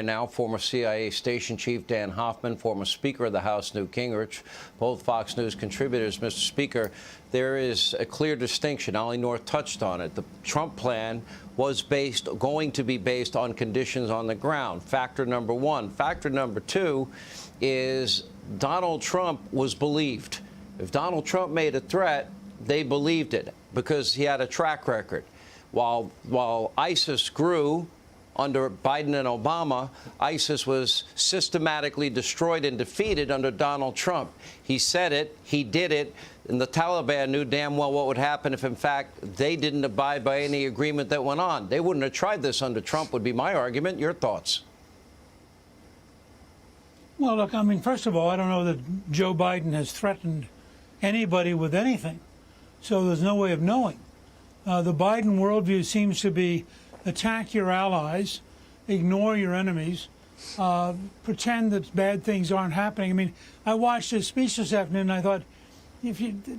now, former CIA station chief Dan Hoffman, former Speaker of the House Newt Gingrich, both Fox News contributors. Mr. Speaker, there is a clear distinction. Ollie North touched on it. The Trump plan was going to be based on conditions on the ground. Factor number one. Factor number two is Donald Trump was believed. If Donald Trump made a threat, they believed it because he had a track record. While ISIS grew under Biden and Obama, ISIS was systematically destroyed and defeated under Donald Trump. He said it, he did it, and the Taliban knew damn well what would happen if, in fact, they didn't abide by any agreement that went on. They wouldn't have tried this under Trump, would be my argument. Your thoughts? Well, look, I mean, first of all, I don't know that Joe Biden has threatened anybody with anything, so there's no way of knowing. The Biden worldview seems to be attack your allies, ignore your enemies, pretend that bad things aren't happening. I mean, I watched his speech this afternoon, and I thought,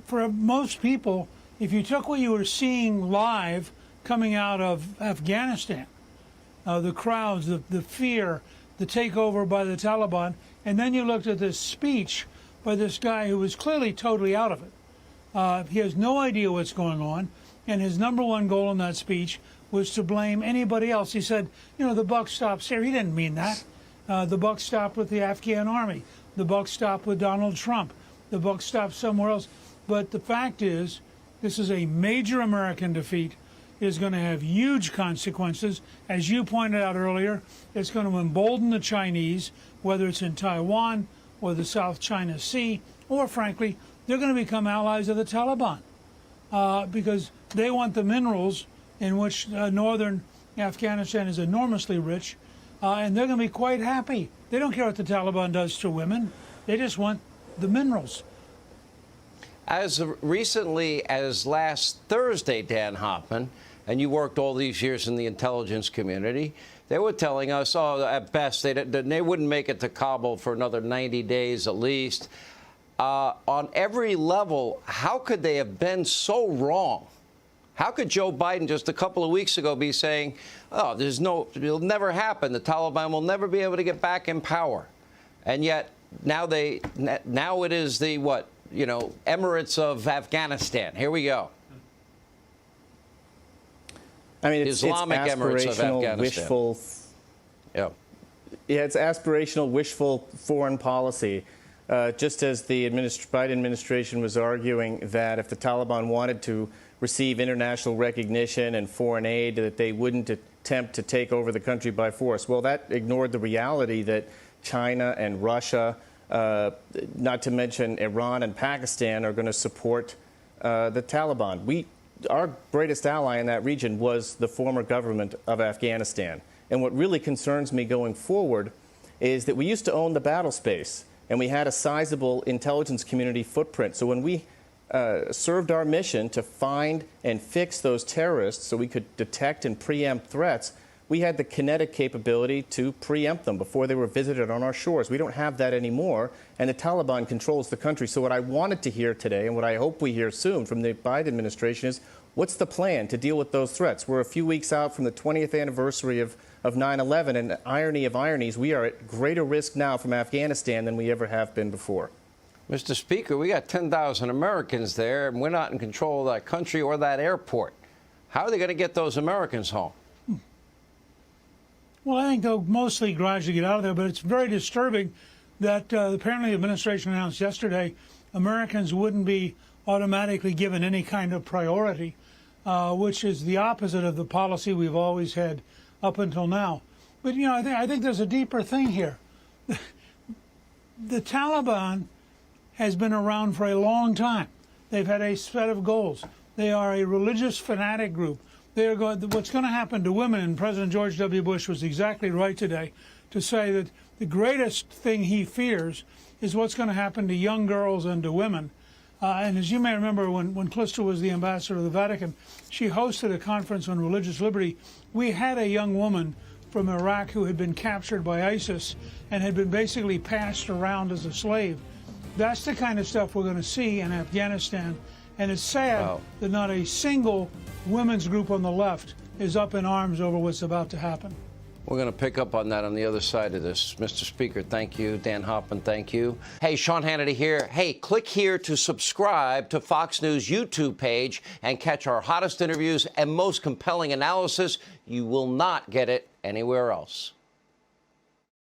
for most people, if you took what you were seeing live coming out of Afghanistan, the crowds, the fear, the takeover by the Taliban, and then you looked at this speech by this guy who was clearly totally out of it. He has no idea what's going on. And his number one goal in that speech was to blame anybody else. He said, you know, the buck stops here. He didn't mean that. The buck stopped with the Afghan army. The buck stopped with Donald Trump. The buck stopped somewhere else. But the fact is, this is a major American defeat. It is going to have huge consequences. As you pointed out earlier, it's going to embolden the Chinese, whether it's in Taiwan or the South China Sea, or frankly, they're going to become allies of the Taliban. Because they want the minerals in which northern Afghanistan is enormously rich, and they're going to be quite happy. They don't care what the Taliban does to women. They just want the minerals. As recently as last Thursday, Dan Hoffman, and you worked all these years in the intelligence community, they were telling us, oh, at best, they wouldn't make it to Kabul for another 90 days at least. On every level, how could they have been so wrong? How could Joe Biden just a couple of weeks ago be saying, oh, it'll never happen. The Taliban will never be able to get back in power. And yet now it is the, Emirates of Afghanistan. Here we go. I mean, it's Islamic Emirates of Afghanistan. It's aspirational, wishful foreign policy. Just as the Biden administration was arguing that if the Taliban wanted to receive international recognition and foreign aid, that they wouldn't attempt to take over the country by force. Well, that ignored the reality that China and Russia, not to mention Iran and Pakistan, are going to support the Taliban. Our greatest ally in that region was the former government of Afghanistan. And what really concerns me going forward is that we used to own the battle space, and we had a sizable intelligence community footprint. So when we served our mission to find and fix those terrorists so we could detect and preempt threats, we had the kinetic capability to preempt them before they were visited on our shores. We don't have that anymore, and the Taliban controls the country. So what I wanted to hear today, and what I hope we hear soon from the Biden administration, is what's the plan to deal with those threats? We're a few weeks out from the 20th anniversary of 9/11, and irony of ironies, we are at greater risk now from Afghanistan than we ever have been before. Mr. Speaker, we got 10,000 Americans there, and we're not in control of that country or that airport. How are they going to get those Americans home? Well, I think they'll mostly gradually get out of there, but it's very disturbing that apparently the administration announced yesterday Americans wouldn't be automatically given any kind of priority, which is the opposite of the policy we've always had up until now. But, I think there's a deeper thing here. The Taliban has been around for a long time. They've had a set of goals. They are a religious fanatic group. What's going to happen to women, and President George W. Bush was exactly right today to say that the greatest thing he fears is what's going to happen to young girls and to women. And as you may remember, when Calista was the ambassador to the Vatican, she hosted a conference on religious liberty. We had a young woman from Iraq who had been captured by ISIS and had been basically passed around as a slave. That's the kind of stuff we're going to see in Afghanistan. And it's sad that not a single women's group on the left is up in arms over what's about to happen. We're going to pick up on that on the other side of this. Mr. Speaker, thank you. Dan Hoffman, thank you. Hey, Sean Hannity here. Hey, click here to subscribe to Fox News YouTube page and catch our hottest interviews and most compelling analysis. You will not get it anywhere else.